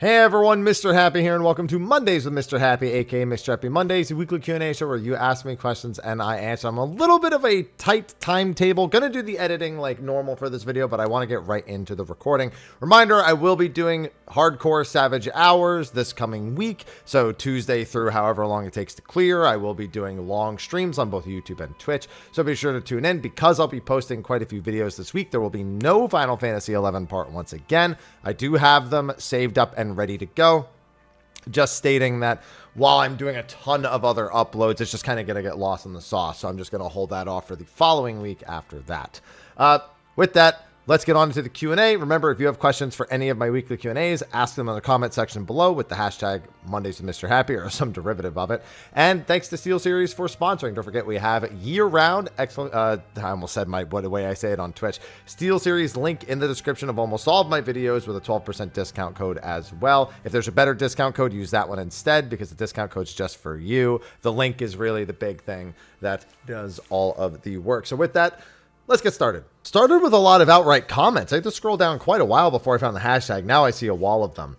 Hey everyone, Mr. Happy here, and welcome to Mondays with Mr. Happy, aka Mr. Happy Mondays, a weekly Q&A show where you ask me questions and I answer. I'm a little bit of a tight timetable. Gonna do the editing like normal for this video, but I want to get right into the recording. Reminder, I will be doing Hardcore Savage Hours this coming week, so Tuesday through however long it takes to clear. I will be doing long streams on both YouTube and Twitch, so be sure to tune in. Because I'll be posting quite a few videos this week, there will be no Final Fantasy XI part once again. I do have them saved up and ready to go. Just stating that while I'm doing a ton of other uploads, it's just kind of going to get lost in the sauce. So I'm just going to hold that off for the following week after that. With that, let's get on to the Q&A. Remember, if you have questions for any of my weekly Q&As, ask them in the comment section below with the hashtag Mondays with Mr. Happy or some derivative of it. And thanks to SteelSeries for sponsoring. Don't forget, we have year-round, excellent, I almost said the way I say it on Twitch, SteelSeries link in the description of almost all of my videos with a 12% discount code as well. If there's a better discount code, use that one instead because the discount code's just for you. The link is really the big thing that does all of the work. So with that, let's get started. Started with a lot of outright comments. I had to scroll down quite a while before I found the hashtag. Now I see a wall of them.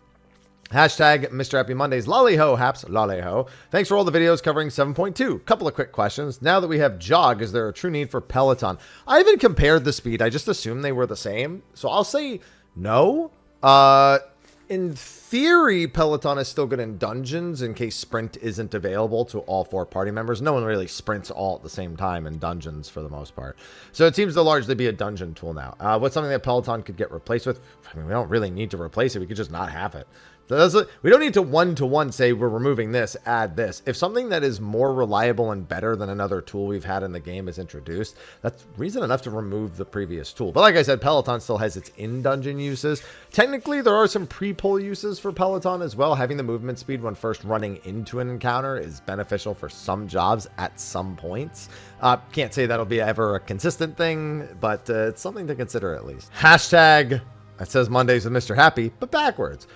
Hashtag Mr. Happy Mondays. Lollyho, haps, lollyho. Thanks for all the videos covering 7.2. Couple of quick questions. Now that we have jog, is there a true need for Pelaton? I haven't compared the speed. I just assumed they were the same. So I'll say no. In theory, Pelaton is still good in dungeons in case sprint isn't available to all 4 party members. No one really sprints all at the same time in dungeons for the most part. So it seems to largely be a dungeon tool now. What's something that Pelaton could get replaced with? I mean, we don't really need to replace it. We could just not have it. We don't need to one-to-one say we're removing this, add this. If something that is more reliable and better than another tool we've had in the game is introduced, that's reason enough to remove the previous tool. But like I said, Pelaton still has its in-dungeon uses. Technically, there are some pre-pull uses for Pelaton as well. Having the movement speed when first running into an encounter is beneficial for some jobs at some points. Can't say that'll be ever a consistent thing, but it's something to consider at least. Hashtag, it says Mondays with Mr. Happy, but backwards.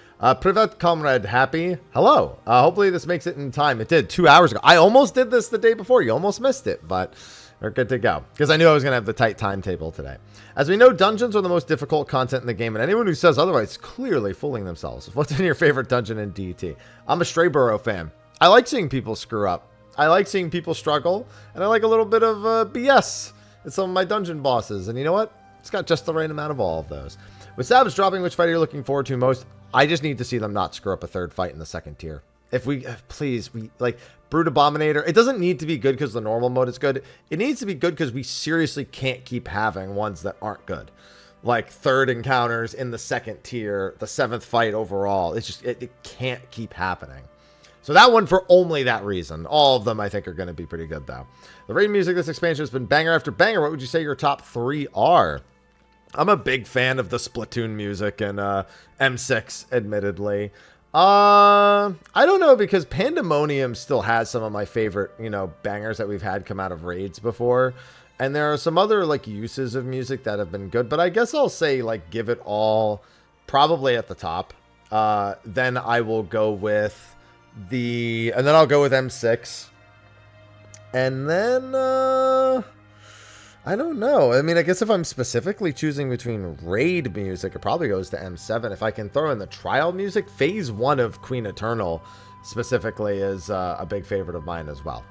Privet Comrade Happy, hello. Hopefully this makes it in time. It did 2 hours ago. I almost did this the day before. You almost missed it, but we're good to go because I knew I was going to have the tight timetable today. As we know, dungeons are the most difficult content in the game, and anyone who says otherwise is clearly fooling themselves. What's in your favorite dungeon in DT? I'm a Stray Burrow fan. I like seeing people screw up. I like seeing people struggle, and I like a little bit of BS in some of my dungeon bosses. And you know what? It's got just the right amount of all of those. With Savage dropping, which fight are you looking forward to most? I just need to see them not screw up a third fight in the second tier. If we, please, we like Brute Abominator. It doesn't need to be good because the normal mode is good. It needs to be good because we seriously can't keep having ones that aren't good. Like third encounters in the second tier, the 7th fight overall. It's just, it can't keep happening. So that one for only that reason. All of them I think are going to be pretty good though. The raid music this expansion has been banger after banger. What would you say your top 3 are? I'm a big fan of the Splatoon music and M6, admittedly. I don't know, because Pandemonium still has some of my favorite, bangers that we've had come out of raids before. And there are some other, uses of music that have been good. But I guess I'll say, Give It All probably at the top. Then I will go with and then I'll go with M6. And then, I don't know. I mean, I guess if I'm specifically choosing between raid music, it probably goes to M7. If I can throw in the trial music, Phase 1 of Queen Eternal specifically is a big favorite of mine as well.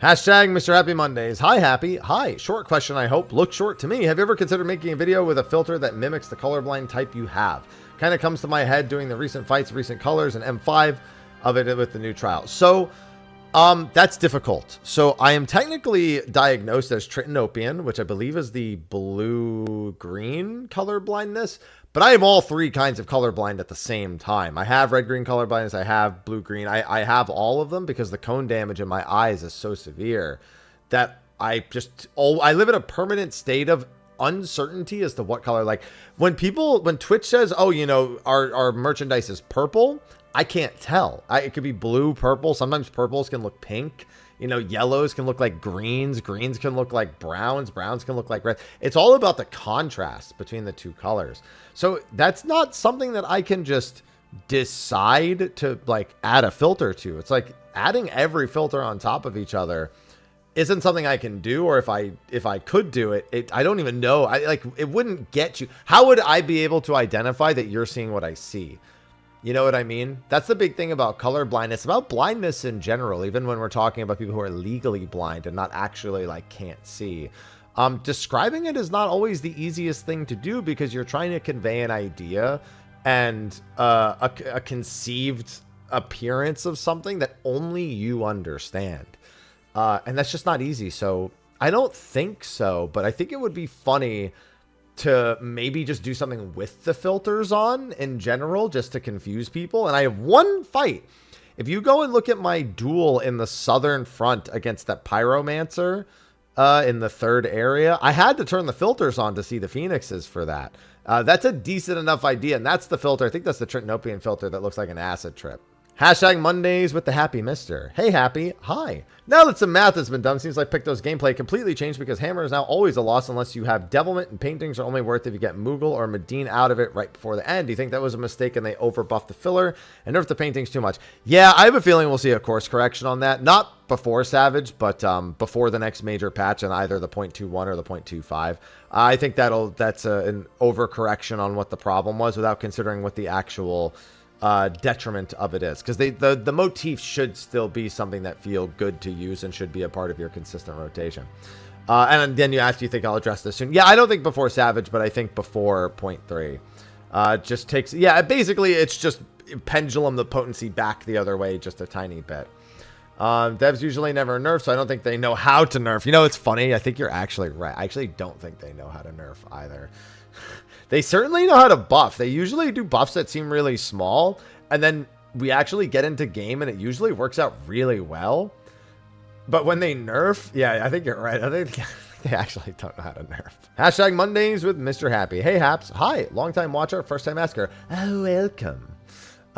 Hashtag Mr. Happy Mondays. Hi, Happy. Hi. Short question, I hope. Looks short to me. Have you ever considered making a video with a filter that mimics the colorblind type you have? Kind of comes to my head doing the recent fights, recent colors, and M5 of it with the new trial. So, that's difficult. So I am technically diagnosed as tritanopian, which I believe is the blue-green color blindness, but I am all 3 kinds of colorblind at the same time. I have red-green color blindness. I have blue-green. I have all of them because the cone damage in my eyes is so severe that I live in a permanent state of uncertainty as to what color. Like when Twitch says, oh, our merchandise is purple, I can't tell. It could be blue, purple. Sometimes purples can look pink. Yellows can look like greens. Greens can look like browns. Browns can look like red. It's all about the contrast between the 2 colors. So that's not something that I can just decide to add a filter to. It's like adding every filter on top of each other isn't something I can do. Or if I could do it, I don't even know. It wouldn't get you. How would I be able to identify that you're seeing what I see? You know what I mean? That's the big thing about color blindness, about blindness in general, even when we're talking about people who are legally blind and not actually like can't see. Describing it is not always the easiest thing to do because you're trying to convey an idea and a conceived appearance of something that only you understand. And that's just not easy. So I don't think so, but I think it would be funny to maybe just do something with the filters on in general, just to confuse people. And I have one fight. If you go and look at my duel in the southern front against that Pyromancer in the third area, I had to turn the filters on to see the phoenixes for that. That's a decent enough idea. And that's the filter. I think that's the Trinopian filter that looks like an acid trip. Hashtag Mondays with the Happy Mister. Hey, Happy. Hi. Now that some math has been done, seems like Picto's gameplay completely changed because Hammer is now always a loss unless you have Devilment, and paintings are only worth if you get Moogle or Medine out of it right before the end. Do you think that was a mistake and they overbuffed the filler and nerfed the paintings too much? Yeah, I have a feeling we'll see a course correction on that. Not before Savage, but before the next major patch in either the 0.21 or the 0.25. I think that's an overcorrection on what the problem was without considering what the actual detriment of it is, because the motif should still be something that feel good to use and should be a part of your consistent rotation. And then you asked, do you think I'll address this soon? Yeah, I don't think before Savage, but I think before 0.3. Just takes, yeah, basically it's just pendulum the potency back the other way just a tiny bit. Devs usually never nerf, so I don't think they know how to nerf. You know, it's funny. I think you're actually right. I actually don't think they know how to nerf either. They certainly know how to buff. They usually do buffs that seem really small, and then we actually get into game, and it usually works out really well. But when they nerf, yeah, I think you're right. I think they actually don't know how to nerf. Hashtag Mondays with Mr. Happy. Hey, Haps. Hi. Long-time watcher, first-time asker. Oh, welcome.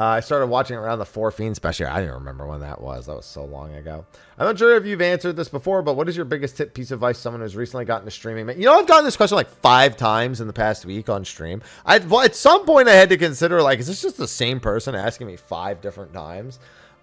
I started watching around the 4 Fiend special. I don't even remember when that was. That was so long ago. I'm not sure if you've answered this before, but what is your biggest tip, piece of advice, someone who's recently gotten to streaming? You know, I've gotten this question like 5 times in the past week on stream. At some point, I had to consider, like, is this just the same person asking me 5 different times?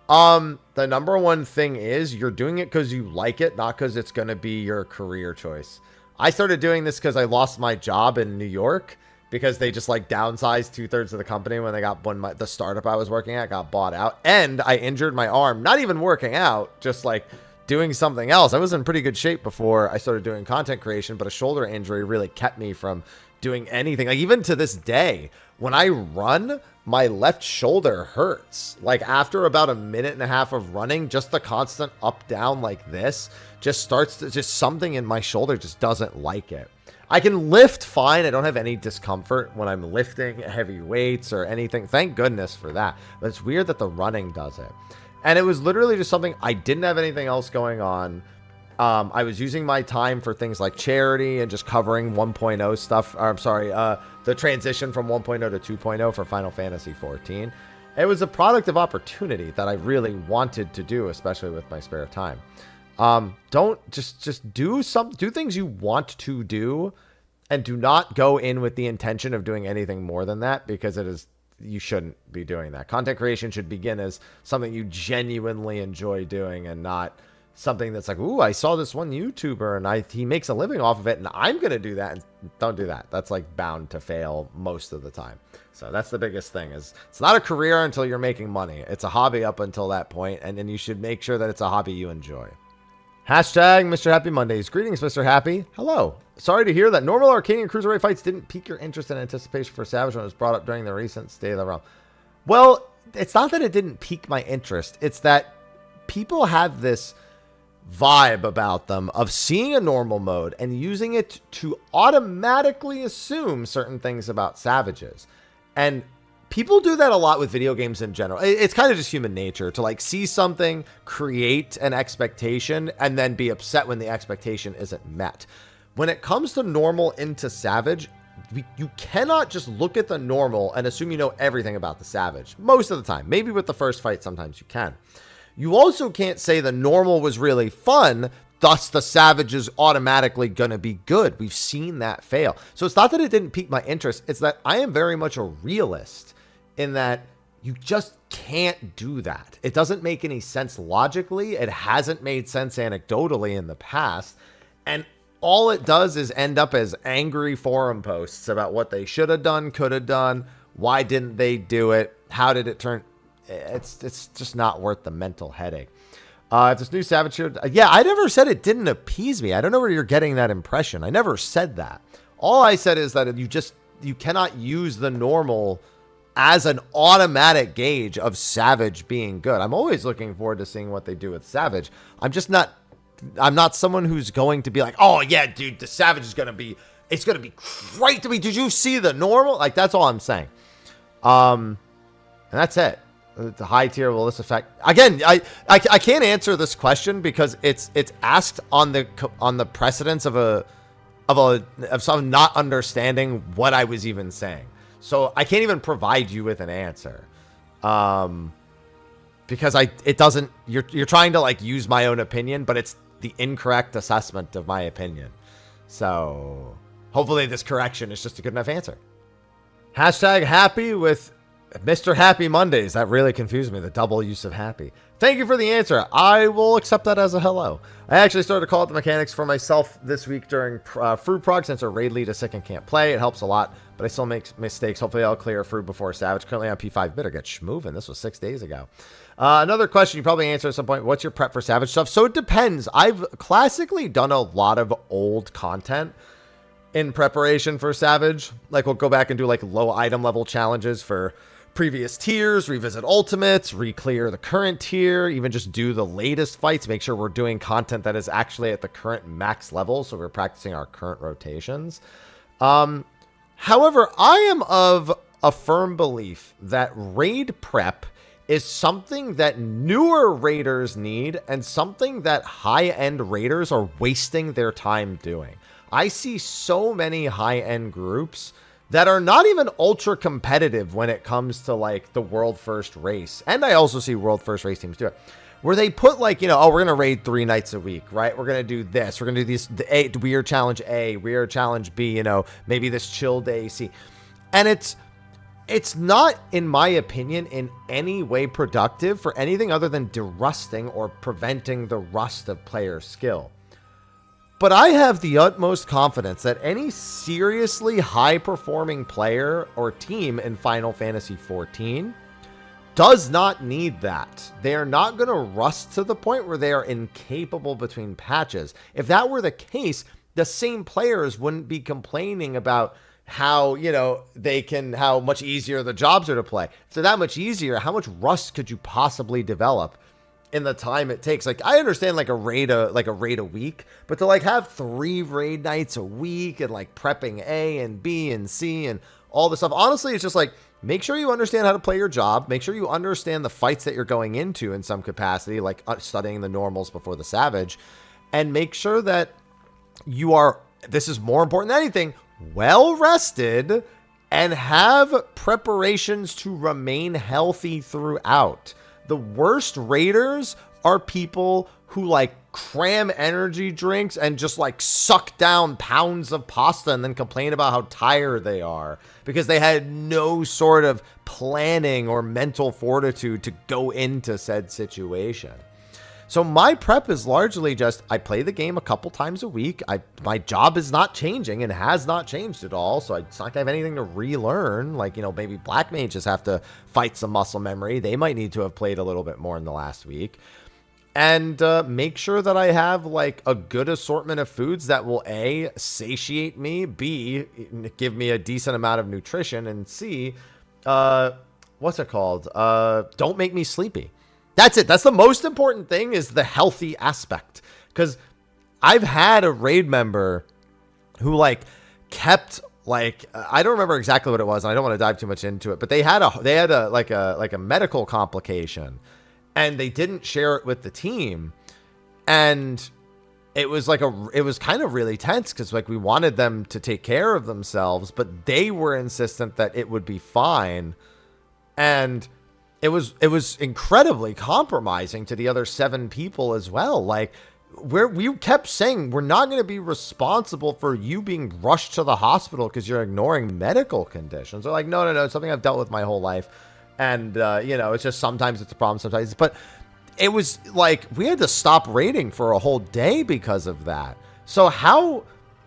The number one thing is you're doing it because you like it, not because it's going to be your career choice. I started doing this because I lost my job in New York, because they just like downsized 2/3 of the company when the startup I was working at got bought out, and I injured my arm, not even working out, just like doing something else. I was in pretty good shape before I started doing content creation, but a shoulder injury really kept me from doing anything. Like even to this day, when I run, my left shoulder hurts. Like after about a minute and a half of running, just the constant up down like this just starts to, just something in my shoulder just doesn't like it. I can lift fine. I don't have any discomfort when I'm lifting heavy weights or anything. Thank goodness for that. But it's weird that the running does it. And it was literally just something, I didn't have anything else going on. I was using my time for things like charity and just covering 1.0 stuff. Or, I'm sorry, the transition from 1.0 to 2.0 for Final Fantasy 14. It was a product of opportunity that I really wanted to do, especially with my spare time. Don't just do things you want to do, and do not go in with the intention of doing anything more than that, because you shouldn't be doing that. Content creation should begin as something you genuinely enjoy doing, and not something that's like, ooh, I saw this one YouTuber and he makes a living off of it and I'm going to do that. And don't do that. That's like bound to fail most of the time. So that's the biggest thing, is it's not a career until you're making money. It's a hobby up until that point, and then you should make sure that it's a hobby you enjoy. Hashtag Mr. Happy Mondays. Greetings, Mr. Happy. Hello. Sorry to hear that normal Arcadian Cruiserweight fights didn't pique your interest and anticipation for Savage when it was brought up during the recent State of the Realm. Well, it's not that it didn't pique my interest. It's that people have this vibe about them of seeing a normal mode and using it to automatically assume certain things about Savages. And people do that a lot with video games in general. It's kind of just human nature to like see something, create an expectation, and then be upset when the expectation isn't met. When it comes to normal into Savage, you cannot just look at the normal and assume you know everything about the Savage. Most of the time. Maybe with the first fight, sometimes you can. You also can't say the normal was really fun, thus the Savage is automatically going to be good. We've seen that fail. So it's not that it didn't pique my interest. It's that I am very much a realist, in that you just can't do that. It doesn't make any sense logically. It hasn't made sense anecdotally in the past. And all it does is end up as angry forum posts about what they should have done, could have done, why didn't they do it, how did it turn? It's just not worth the mental headache. If this new Savage here, yeah, I never said it didn't appease me. I don't know where you're getting that impression. I never said that. All I said is that you cannot use the normal as an automatic gauge of Savage being good. I'm always looking forward to seeing what they do with Savage. I'm not someone who's going to be like, oh yeah, dude, the Savage is going to be, it's going to be great to me. Did you see the normal? Like, that's all I'm saying. And that's it. The high tier, will this affect? Again, I can't answer this question because it's asked on the precedence of someone not understanding what I was even saying. So I can't even provide you with an answer. Because it doesn't, you're trying to like use my own opinion, but it's the incorrect assessment of my opinion. So hopefully this correction is just a good enough answer. Hashtag happy with Mr. Happy Mondays. That really confused me, the double use of happy. Thank you for the answer. I will accept that as a hello. I actually started to call out the mechanics for myself this week during Fruit Prog since our raid lead is sick and can't play. It helps a lot, but I still make mistakes. Hopefully I'll clear Fruit before Savage. Currently on P5 bidder. Get schmovin'. This was 6 days ago. Another question you probably answer at some point. What's your prep for Savage stuff? So it depends. I've classically done a lot of old content in preparation for Savage. Like we'll go back and do like low item level challenges for previous tiers, revisit ultimates, re-clear the current tier, even just do the latest fights, make sure we're doing content that is actually at the current max level, so we're practicing our current rotations. However, I am of a firm belief that raid prep is something that newer raiders need and something that high-end raiders are wasting their time doing. I see so many high-end groups that are not even ultra competitive when it comes to like the world first race. And I also see world first race teams do it, where they put like, you know, oh, we're going to raid 3 nights a week, right? We're going to do this. We're going to do these, the weird challenge A, weird challenge B, you know, maybe this chill day C. And it's not, in my opinion, in any way productive for anything other than derusting or preventing the rust of player skill. But I have the utmost confidence that any seriously high-performing player or team in Final Fantasy XIV does not need that. They are not going to rust to the point where they are incapable between patches. If that were the case, the same players wouldn't be complaining about how, you know, how much easier the jobs are to play. If they're that much easier, how much rust could you possibly develop in the time it takes? Like, I understand like a raid a week, but to like have 3 raid nights a week and like prepping A and B and C and all this stuff, honestly, it's just like, make sure you understand how to play your job. Make sure you understand the fights that you're going into in some capacity, like studying the normals before the Savage, and make sure that you are, this is more important than anything, well rested and have preparations to remain healthy throughout. The worst raiders are people who like cram energy drinks and just like suck down pounds of pasta and then complain about how tired they are because they had no sort of planning or mental fortitude to go into said situation. So my prep is largely just, I play the game a couple times a week. My job is not changing and has not changed at all. So it's not like I have anything to relearn. Like, you know, maybe black mages have to fight some muscle memory. They might need to have played a little bit more in the last week. And make sure that I have like a good assortment of foods that will A, satiate me, B, give me a decent amount of nutrition, and C, what's it called? Don't make me sleepy. That's it. That's the most important thing, is the healthy aspect. Because I've had a raid member who like kept like, I don't remember exactly what it was, and I don't want to dive too much into it, but they had a medical complication, and they didn't share it with the team, and it was like it was kind of really tense because like we wanted them to take care of themselves, but they were insistent that it would be fine, and it was incredibly compromising to the other 7 people as well. Like, we kept saying we're not going to be responsible for you being rushed to the hospital because you're ignoring medical conditions. They're like, no, it's something I've dealt with my whole life, and you know, it's just sometimes it's a problem, sometimes. But it was like we had to stop raiding for a whole day because of that. So how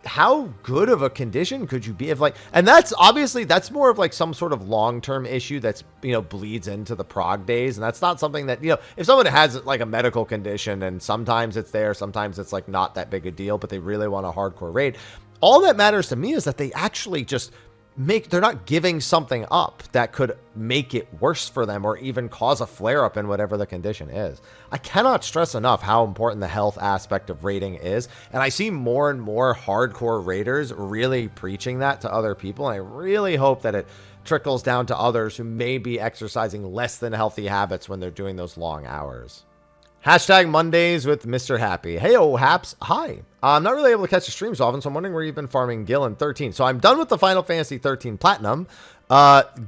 how good of a condition could you be if like, and that's obviously, that's more of like some sort of long-term issue that's, you know, bleeds into the prog days. And that's not something that, you know, if someone has like a medical condition and sometimes it's there, sometimes it's like not that big a deal, but they really want a hardcore raid. All that matters to me is that they actually just they're not giving something up that could make it worse for them or even cause a flare up in whatever the condition is. I cannot stress enough how important the health aspect of raiding is. And I see more and more hardcore raiders really preaching that to other people. And I really hope that it trickles down to others who may be exercising less than healthy habits when they're doing those long hours. Hashtag Mondays with Mr. Happy. Hey, Haps. Hi. I'm not really able to catch the streams often, so I'm wondering where you've been farming Gil in 13. So I'm done with the Final Fantasy 13 Platinum.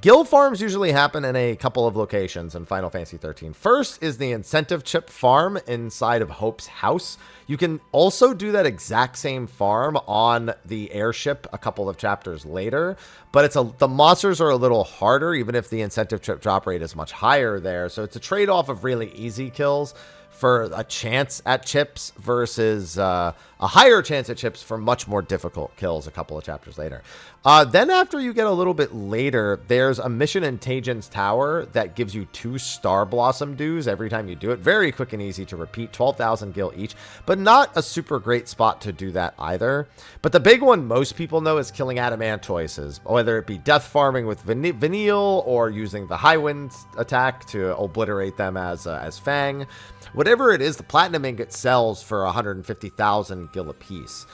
Gil farms usually happen in a couple of locations in Final Fantasy 13. First is the incentive chip farm inside of Hope's house. You can also do that exact same farm on the airship a couple of chapters later, but the monsters are a little harder, even if the incentive chip drop rate is much higher there. So it's a trade-off of really easy kills for a chance at chips versus a higher chance at chips for much more difficult kills a couple of chapters later. Then after you get a little bit later, there's a mission in Tajin's Tower that gives you 2 Star Blossom dues every time you do it. Very quick and easy to repeat, 12,000 gil each, but not a super great spot to do that either. But the big one most people know is killing Adamantoises, whether it be death farming with Vanille or using the High Wind attack to obliterate them as Fang. Whatever it is, the Platinum Ingot sells for 150,000 gil apiece.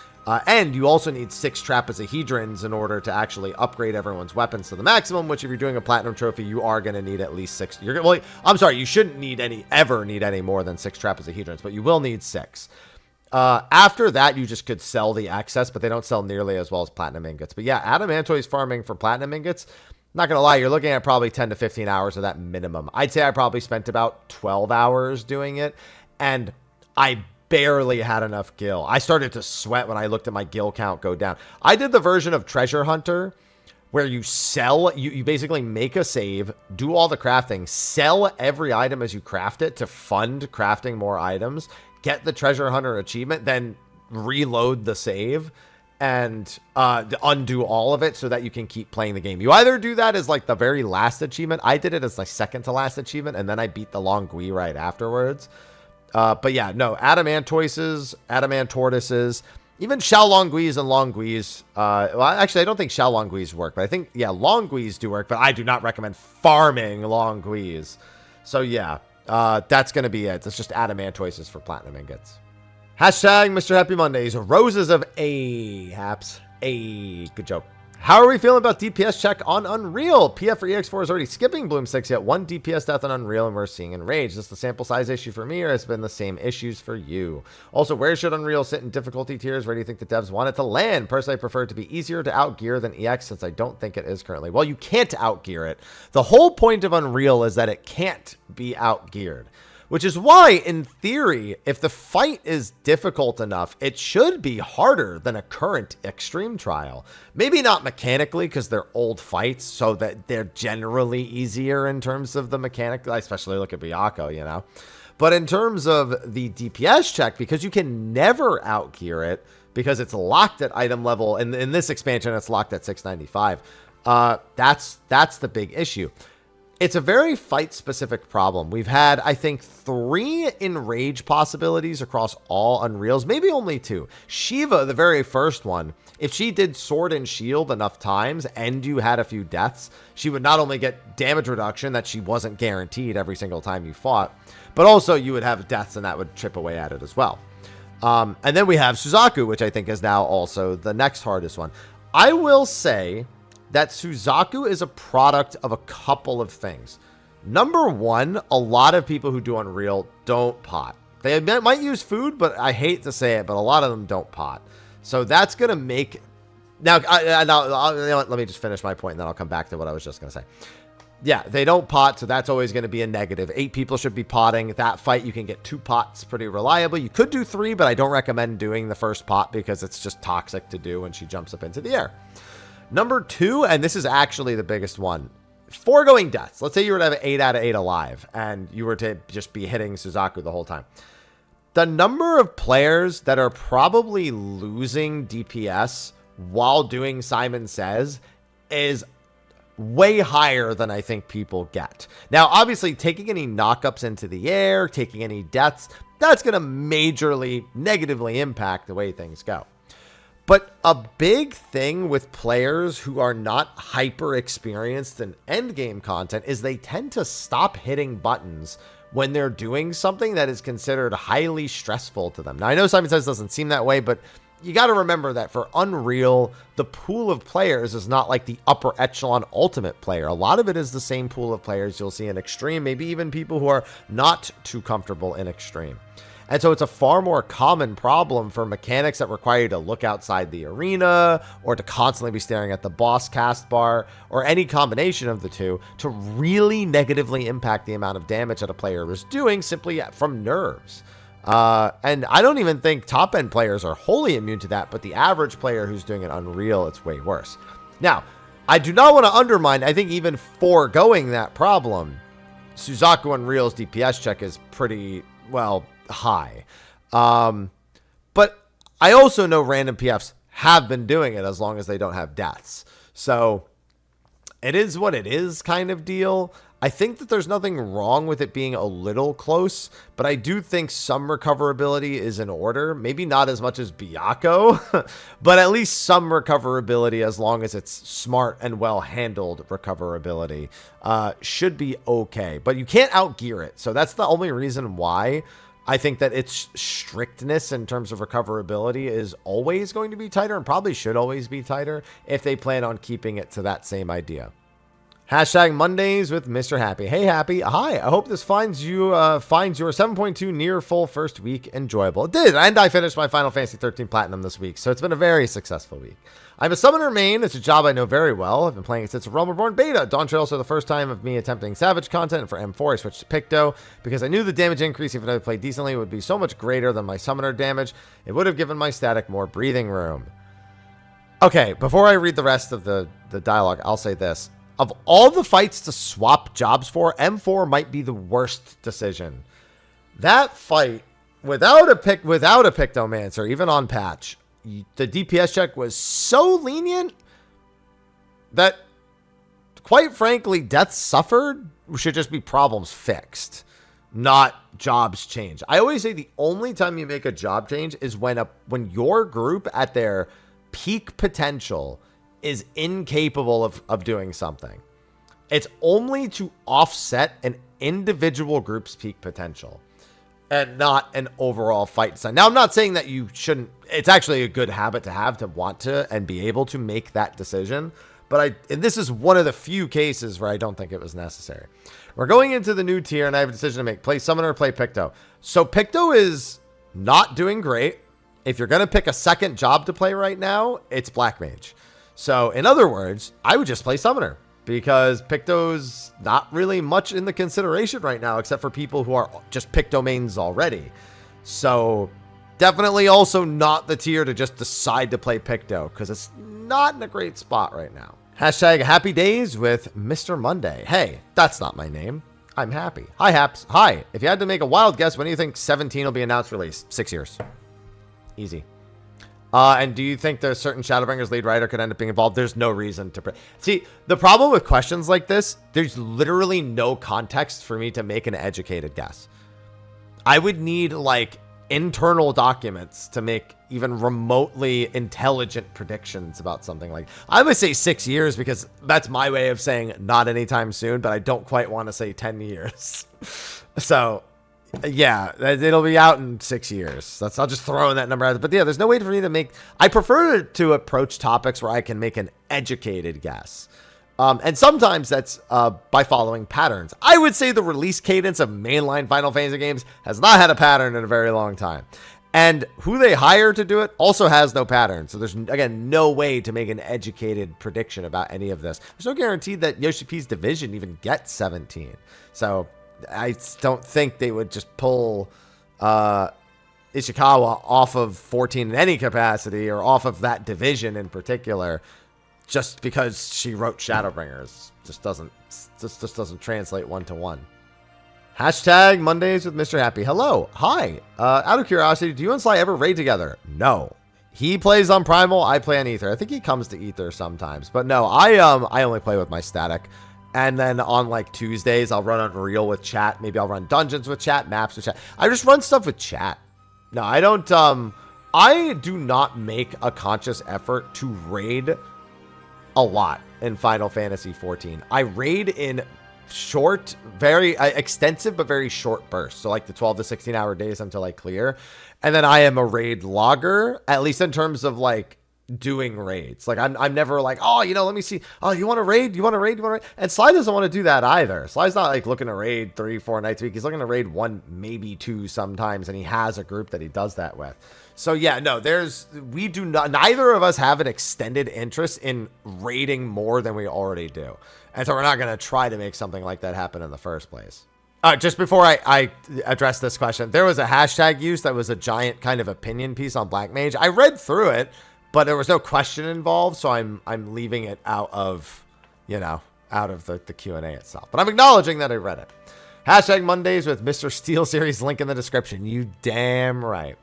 And you also need 6 Trapezohedrons in order to actually upgrade everyone's weapons to the maximum, which if you're doing a Platinum Trophy, you are going to need at least 6. I'm sorry, you shouldn't ever need any more than 6 Trapezohedrons, but you will need 6. After that, you just could sell the excess, but they don't sell nearly as well as Platinum Ingots. But yeah, Adamantoise farming for Platinum Ingots, not going to lie, you're looking at probably 10 to 15 hours of that minimum. I'd say I probably spent about 12 hours doing it, and I barely had enough gil. I started to sweat when I looked at my gil count go down. I did the version of Treasure Hunter where you sell, you basically make a save, do all the crafting, sell every item as you craft it to fund crafting more items, get the Treasure Hunter achievement, then reload the save and undo all of it so that you can keep playing the game. You either do that as like the very last achievement. I did it as my second to last achievement, and then I beat the Longui right afterwards. But yeah, no, Adamantoises, Adamantortoises, even Xiaolonguis and Longuis. Well, actually, I don't think Xiaolonguis work, but I think, yeah, Longuis do work, but I do not recommend farming Longuis. So yeah, that's going to be it. It's just Adamantoises for Platinum Ingots. Hashtag Mr. Happy Mondays. Roses of Haps. Good joke. How are we feeling about DPS check on Unreal? PF for EX4 is already skipping Bloom 6, yet 1 DPS death on Unreal, and we're seeing Enrage. Is this the sample size issue for me, or has it been the same issues for you? Also, where should Unreal sit in difficulty tiers? Where do you think the devs want it to land? Personally, I prefer it to be easier to outgear than EX, since I don't think it is currently. Well, you can't outgear it. The whole point of Unreal is that it can't be outgeared. Which is why, in theory, if the fight is difficult enough, it should be harder than a current extreme trial. Maybe not mechanically, because they're old fights, so that they're generally easier in terms of the mechanic. I especially look at Byakuya, you know. But in terms of the DPS check, because you can never outgear it, because it's locked at item level, and in this expansion, it's locked at 695. That's the big issue. It's a very fight-specific problem. We've had, I think, 3 Enrage possibilities across all Unreals, maybe only 2. Shiva, the very first one, if she did Sword and Shield enough times and you had a few deaths, she would not only get damage reduction that she wasn't guaranteed every single time you fought, but also you would have deaths and that would chip away at it as well. And then we have Suzaku, which I think is now also the next hardest one. I will say that Suzaku is a product of a couple of things. Number one, a lot of people who do Unreal don't pot. They might use food, but I hate to say it, but a lot of them don't pot. So that's going to make... Now, let me just finish my point, and then I'll come back to what I was just going to say. Yeah, they don't pot, so that's always going to be a negative. 8 people should be potting. That fight, you can get 2 pots pretty reliably. You could do 3, but I don't recommend doing the first pot because it's just toxic to do when she jumps up into the air. Number 2, and this is actually the biggest one, foregoing deaths. Let's say you were to have 8 out of 8 alive, and you were to just be hitting Suzaku the whole time. the number of players that are probably losing DPS while doing Simon Says is way higher than I think people get. Now, obviously, taking any knockups into the air, taking any deaths, that's going to majorly negatively impact the way things go. But a big thing with players who are not hyper experienced in endgame content is they tend to stop hitting buttons when they're doing something that is considered highly stressful to them. Now, I know Simon Says doesn't seem that way, but you got to remember that for Unreal, the pool of players is not like the upper echelon ultimate player. A lot of it is the same pool of players you'll see in Extreme, maybe even people who are not too comfortable in Extreme. And so it's a far more common problem for mechanics that require you to look outside the arena or to constantly be staring at the boss cast bar or any combination of the two to really negatively impact the amount of damage that a player is doing simply from nerves. And I don't even think top-end players are wholly immune to that, but the average player who's doing it Unreal, it's way worse. Now, I do not want to undermine, I think even foregoing that problem, Suzaku Unreal's DPS check is pretty, well, high. But I also know random PFs have been doing it as long as they don't have deaths. So it is what it is kind of deal. I think that there's nothing wrong with it being a little close, but I do think some recoverability is in order. Maybe not as much as Byakuya, but at least some recoverability as long as it's smart and well-handled recoverability should be okay. But you can't outgear it, so that's the only reason why I think that its strictness in terms of recoverability is always going to be tighter and probably should always be tighter if they plan on keeping it to that same idea. Hashtag Mondays with Mr. Happy. Hey, Happy. Hi. I hope this finds your 7.2 near full first week enjoyable. It did. And I finished my Final Fantasy 13 Platinum this week, so it's been a very successful week. I'm a summoner main. It's a job I know very well. I've been playing it since Realm Reborn beta. Dawn Trail, also the first time of me attempting Savage content. And for M4, I switched to Picto because I knew the damage increase, even if I played decently, would be so much greater than my summoner damage. It would have given my static more breathing room. Okay, before I read the rest of the dialogue, I'll say this. Of all the fights to swap jobs for, M4 might be the worst decision. That fight, without a Pictomancer, even on patch, the DPS check was so lenient that, quite frankly, deaths suffered should just be problems fixed, not jobs change. I always say the only time you make a job change is when your group at their peak potential is incapable of doing something. It's only to offset an individual group's peak potential and not an overall fight design. Now, I'm not saying that you shouldn't. It's actually a good habit to have, to want to and be able to make that decision. But and this is one of the few cases where I don't think it was necessary. We're going into the new tier, and I have a decision to make. Play Summoner or play Picto. So Picto is not doing great. If you're going to pick a second job to play right now, it's Black Mage. So, in other words, I would just play Summoner because Picto's not really much in the consideration right now except for people who are just Picto mains already. So, definitely also not the tier to just decide to play Picto because it's not in a great spot right now. Hashtag Happy Days with Mr. Monday. Hey, that's not my name. I'm Happy. Hi, Haps. Hi. If you had to make a wild guess, when do you think 17 will be announced release? 6 years. Easy. And do you think there's certain Shadowbringers lead writer could end up being involved? There's no reason to... See, the problem with questions like this, there's literally no context for me to make an educated guess. I would need, like, internal documents to make even remotely intelligent predictions about something like... I would say 6 years because that's my way of saying not anytime soon, but I don't quite want to say 10 years. So... yeah, it'll be out in 6 years. I'll just throw in that number out. But yeah, there's no way for me to make... I prefer to approach topics where I can make an educated guess. And sometimes that's by following patterns. I would say the release cadence of mainline Final Fantasy games has not had a pattern in a very long time. And who they hire to do it also has no pattern. So there's, again, no way to make an educated prediction about any of this. There's no guarantee that Yoshi P's division even gets 17. So... I don't think they would just pull Ishikawa off of 14 in any capacity or off of that division in particular just because she wrote Shadowbringers. Just doesn't translate one to one. Hashtag Mondays with Mr. Happy. Hello. Hi. Out of curiosity, do you and Sly ever raid together? No. He plays on Primal. I play on Ether. I think he comes to Ether sometimes. But no, I only play with my static. And then on like Tuesdays, I'll run Unreal with chat. Maybe I'll run dungeons with chat, maps with chat. I just run stuff with chat. No, I don't. I do not make a conscious effort to raid a lot in Final Fantasy 14. I raid in short, very extensive, but very short bursts. So like the 12 to 16 hour days until I clear. And then I am a raid logger, at least in terms of like doing raids. Like I'm never like, oh, you know, let me see. Oh, you want to raid? You want to raid? You want to raid? And Sly doesn't want to do that either. Sly's not like looking to raid 3-4 nights a week. He's looking to raid 1, maybe 2 sometimes. And he has a group that he does that with. So yeah, no, we do not, neither of us have an extended interest in raiding more than we already do. And so we're not going to try to make something like that happen in the first place. Just before I address this question, there was a hashtag used that was a giant kind of opinion piece on Black Mage. I read through it, but there was no question involved. So I'm leaving it out of, you know, out of the Q&A itself, but I'm acknowledging that I read it. Hashtag Mondays with Mr. Steel series, link in the description. You damn right.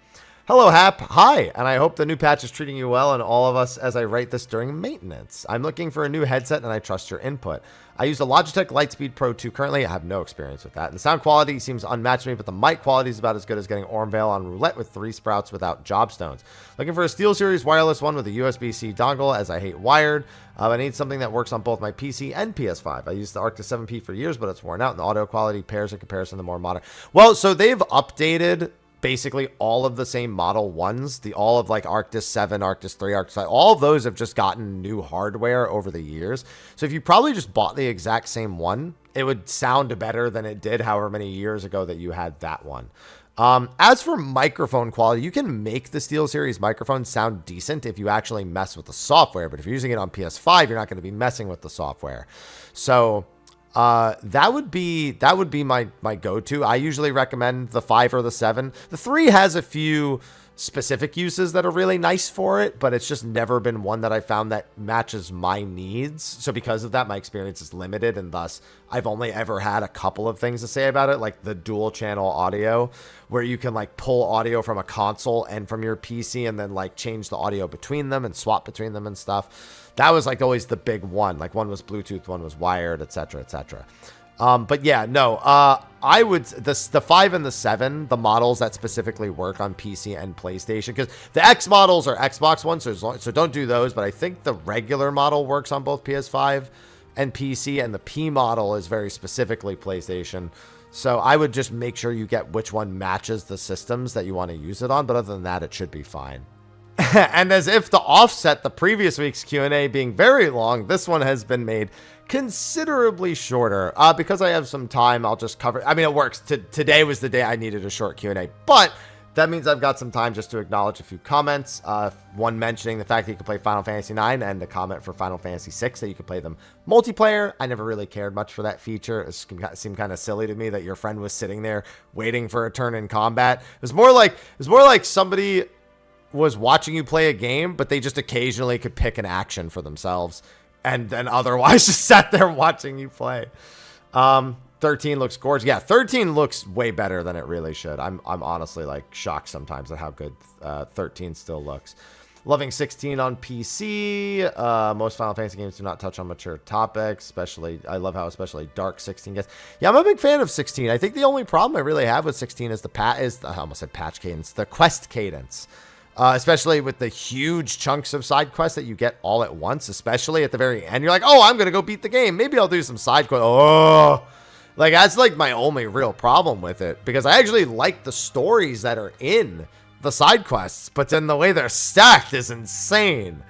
Hello, Hap. Hi, and I hope the new patch is treating you well and all of us as I write this during maintenance. I'm looking for a new headset, and I trust your input. I use a Logitech Lightspeed Pro 2 currently. I have no experience with that. The sound quality seems unmatched to me, but the mic quality is about as good as getting Ormvale on roulette with 3 sprouts without jobstones. Looking for a SteelSeries wireless one with a USB-C dongle, as I hate wired. I need something that works on both my PC and PS5. I used the Arctis 7P for years, but it's worn out, and the audio quality pairs in comparison to the more modern. Well, so they've updated basically all of the same Model 1s, all of like Arctis 7, Arctis 3, Arctis 5, all of those have just gotten new hardware over the years. So if you probably just bought the exact same one, it would sound better than it did however many years ago that you had that one. As for microphone quality, you can make the SteelSeries microphone sound decent if you actually mess with the software, but if you're using it on PS5, you're not going to be messing with the software. So that would be my go-to. I usually recommend the 5 or the 7. The 3 has a few specific uses that are really nice for it, but it's just never been one that I found that matches my needs. So because of that, my experience is limited, and thus I've only ever had a couple of things to say about it, like the dual channel audio, where you can like pull audio from a console and from your PC and then like change the audio between them and swap between them and stuff. That was like always the big one. Like one was Bluetooth, one was wired, etc., etc. But yeah, no, I would, the 5 and the 7, the models that specifically work on PC and PlayStation, because the X models are Xbox ones, so don't do those. But I think the regular model works on both PS5 and PC, and the P model is very specifically PlayStation. So I would just make sure you get which one matches the systems that you want to use it on. But other than that, it should be fine. And as if to offset the previous week's Q&A being very long, this one has been made considerably shorter. Because I have some time, I'll just cover. I mean, it works. Today was the day I needed a short Q&A, but that means I've got some time just to acknowledge a few comments. One mentioning the fact that you can play Final Fantasy 9, and a comment for Final Fantasy 6 that you could play them multiplayer. I never really cared much for that feature. It seemed kind of silly to me that your friend was sitting there waiting for a turn in combat. It was more like somebody was watching you play a game, but they just occasionally could pick an action for themselves and then otherwise just sat there watching you play. 13 looks gorgeous. Yeah, 13 looks way better than it really should. I'm honestly like shocked sometimes at how good 13 still looks. Loving 16 on PC. Most Final Fantasy games do not touch on mature topics, especially I love how especially dark 16 gets. Yeah, I'm a big fan of 16. I think the only problem I really have with 16 is I almost said patch cadence, the quest cadence. Especially with the huge chunks of side quests that you get all at once, especially at the very end. You're like, oh, I'm going to go beat the game. Maybe I'll do some side quests. Oh, like that's like my only real problem with it, because I actually like the stories that are in the side quests, but then the way they're stacked is insane.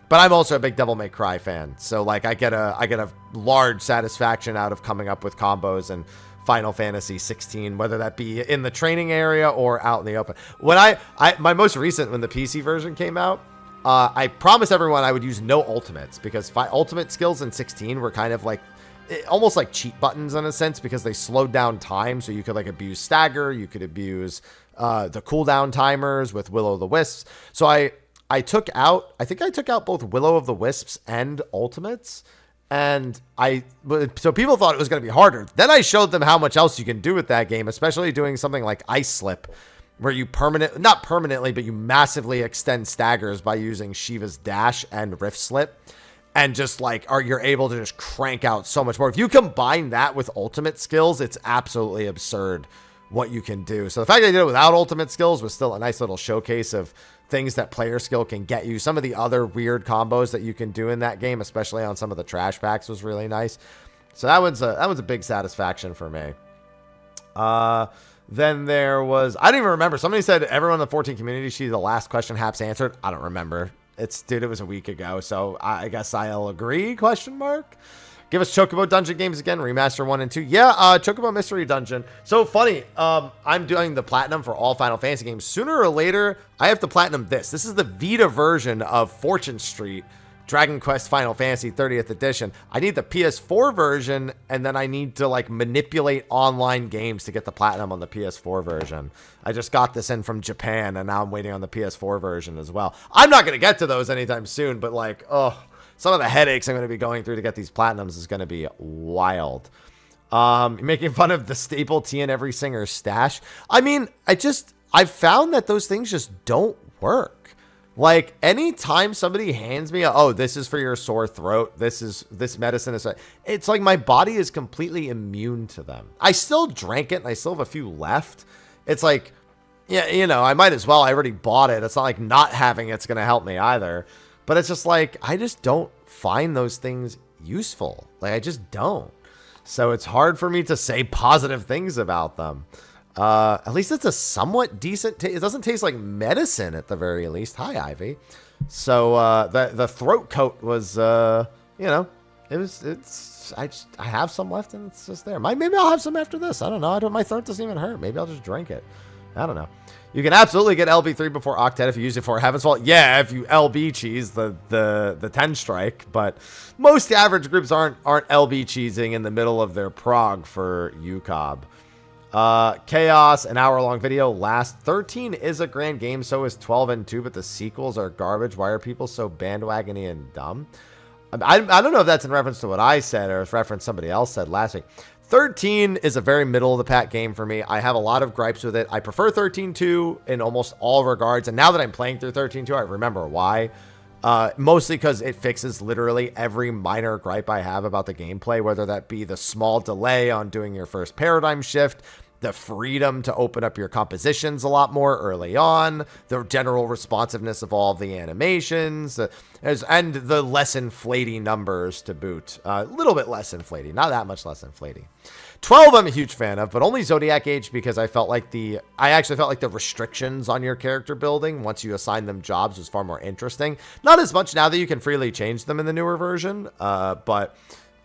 But I'm also a big Devil May Cry fan. So like I get a large satisfaction out of coming up with combos and Final Fantasy 16, whether that be in the training area or out in the open. When my most recent, when the PC version came out, I promised everyone I would use no ultimates, because ultimate skills in 16 were kind of like almost like cheat buttons in a sense, because they slowed down time. So you could like abuse stagger, you could abuse the cooldown timers with Will-O-the-Wisps. So I think I took out both Will-O-of-the-Wisps and ultimates. And so people thought it was going to be harder. Then I showed them how much else you can do with that game, especially doing something like Ice Slip, where you not permanently, but you massively extend staggers by using Shiva's Dash and Rift Slip. And just like, you're able to just crank out so much more. If you combine that with ultimate skills, it's absolutely absurd what you can do. So the fact that I did it without ultimate skills was still a nice little showcase of things that player skill can get you. Some of the other weird combos that you can do in that game, especially on some of the trash packs, was really nice. So that was a big satisfaction for me. Then there was, I don't even remember. Somebody said everyone in the 14 community, the last question Haps answered. I don't remember. Dude, it was a week ago. So I guess I'll agree, question mark. Give us Chocobo Dungeon games again, remaster 1 and 2. Yeah, Chocobo Mystery Dungeon. So funny, I'm doing the platinum for all Final Fantasy games. Sooner or later, I have to platinum this. This is the Vita version of Fortune Street, Dragon Quest Final Fantasy 30th Edition. I need the PS4 version, and then I need to like manipulate online games to get the platinum on the PS4 version. I just got this in from Japan, and now I'm waiting on the PS4 version as well. I'm not going to get to those anytime soon, but like, some of the headaches I'm going to be going through to get these platinums is going to be wild. You're making fun of the staple tea in every singer's stash. I mean, I've found that those things just don't work. Like, anytime somebody hands me this is for your sore throat, this medicine is, it's like my body is completely immune to them. I still drank it and I still have a few left. It's like, yeah, I might as well. I already bought it. It's not like not having it's going to help me either. But it's just like, I just don't find those things useful. Like, I just don't. So it's hard for me to say positive things about them. At least it's a somewhat decent taste. It doesn't taste like medicine at the very least. Hi, Ivy. So the throat coat was, I have some left and it's just there. Maybe I'll have some after this. I don't know. My throat doesn't even hurt. Maybe I'll just drink it. I don't know. You can absolutely get LB3 before Octet if you use it for Heaven's Fault. Yeah, if you LB cheese the 10 strike, but most average groups aren't LB cheesing in the middle of their prog for UCOB. Chaos, an hour-long video. Last 13 is a grand game, so is 12 and 2, but the sequels are garbage. Why are people so bandwagony and dumb? I don't know if that's in reference to what I said or if reference somebody else said last week. 13 is a very middle-of-the-pack game for me. I have a lot of gripes with it. I prefer 13-2 in almost all regards, and now that I'm playing through 13-2, I remember why. Mostly because it fixes literally every minor gripe I have about the gameplay, whether that be the small delay on doing your first paradigm shift, the freedom to open up your compositions a lot more early on, the general responsiveness of all of the animations, and the less inflating numbers to boot. A little bit less inflating, not that much less inflating. 12 I'm a huge fan of, but only Zodiac Age because I actually felt like the restrictions on your character building once you assign them jobs was far more interesting. Not as much now that you can freely change them in the newer version, but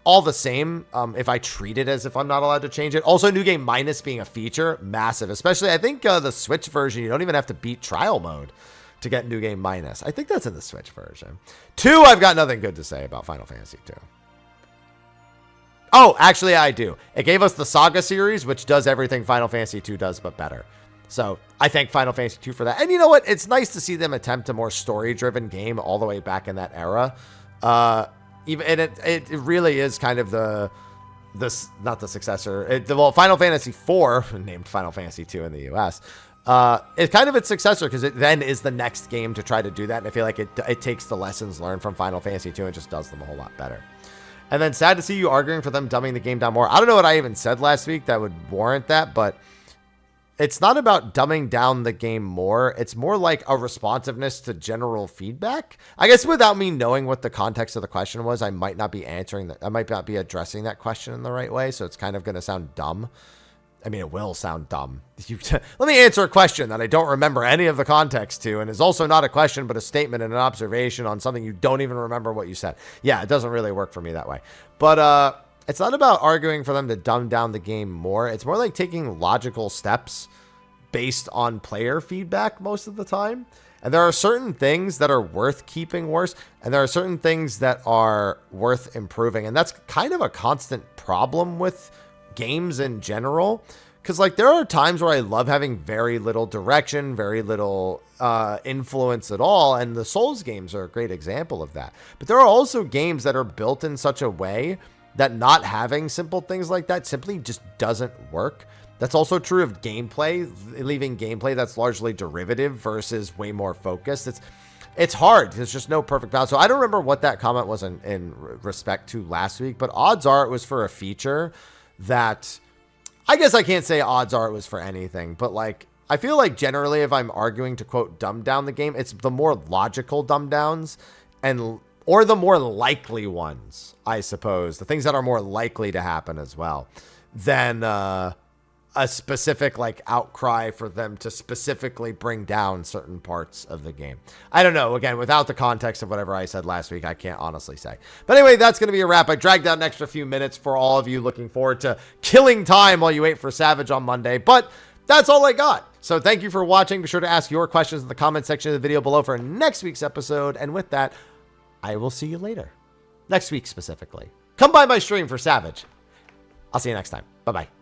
all the same, if I treat it as if I'm not allowed to change it. Also, New Game Minus being a feature, massive. Especially, I think the Switch version, you don't even have to beat trial mode to get New Game Minus. I think that's in the Switch version. 2, I've got nothing good to say about Final Fantasy 2. Oh, actually, I do. It gave us the Saga series, which does everything Final Fantasy 2 does, but better. So I thank Final Fantasy 2 for that. And you know what? It's nice to see them attempt a more story-driven game all the way back in that era. It really is kind of not the successor. Final Fantasy 4, named Final Fantasy 2 in the US, it's kind of its successor because it then is the next game to try to do that. And I feel like it takes the lessons learned from Final Fantasy 2 and just does them a whole lot better. And then sad to see you arguing for them dumbing the game down more. I don't know what I even said last week that would warrant that, but it's not about dumbing down the game more. It's more like a responsiveness to general feedback. I guess without me knowing what the context of the question was, I might not be answering that. I might not be addressing that question in the right way. So it's kind of going to sound dumb. I mean, it will sound dumb. Let me answer a question that I don't remember any of the context to, and is also not a question, but a statement and an observation on something you don't even remember what you said. Yeah, it doesn't really work for me that way. But it's not about arguing for them to dumb down the game more. It's more like taking logical steps based on player feedback most of the time. And there are certain things that are worth keeping worse, and there are certain things that are worth improving. And that's kind of a constant problem with games in general, Because, like, there are times where I love having very little direction, very little influence at all, and the Souls games are a great example of that. But there are also games that are built in such a way that not having simple things like that simply just doesn't work. That's also true of gameplay, leaving gameplay that's largely derivative versus way more focused. It's hard. There's just no perfect balance. So I don't remember what that comment was in respect to last week, but odds are it was for a feature that... I guess I can't say odds are it was for anything, but like, I feel like generally if I'm arguing to quote dumb down the game, it's the more logical dumb downs or the more likely ones, I suppose, the things that are more likely to happen as well than a specific like outcry for them to specifically bring down certain parts of the game. I don't know. Again, without the context of whatever I said last week, I can't honestly say. But anyway, that's going to be a wrap. I dragged out an extra few minutes for all of you looking forward to killing time while you wait for Savage on Monday. But that's all I got. So thank you for watching. Be sure to ask your questions in the comment section of the video below for next week's episode. And with that, I will see you later. Next week specifically. Come by my stream for Savage. I'll see you next time. Bye-bye.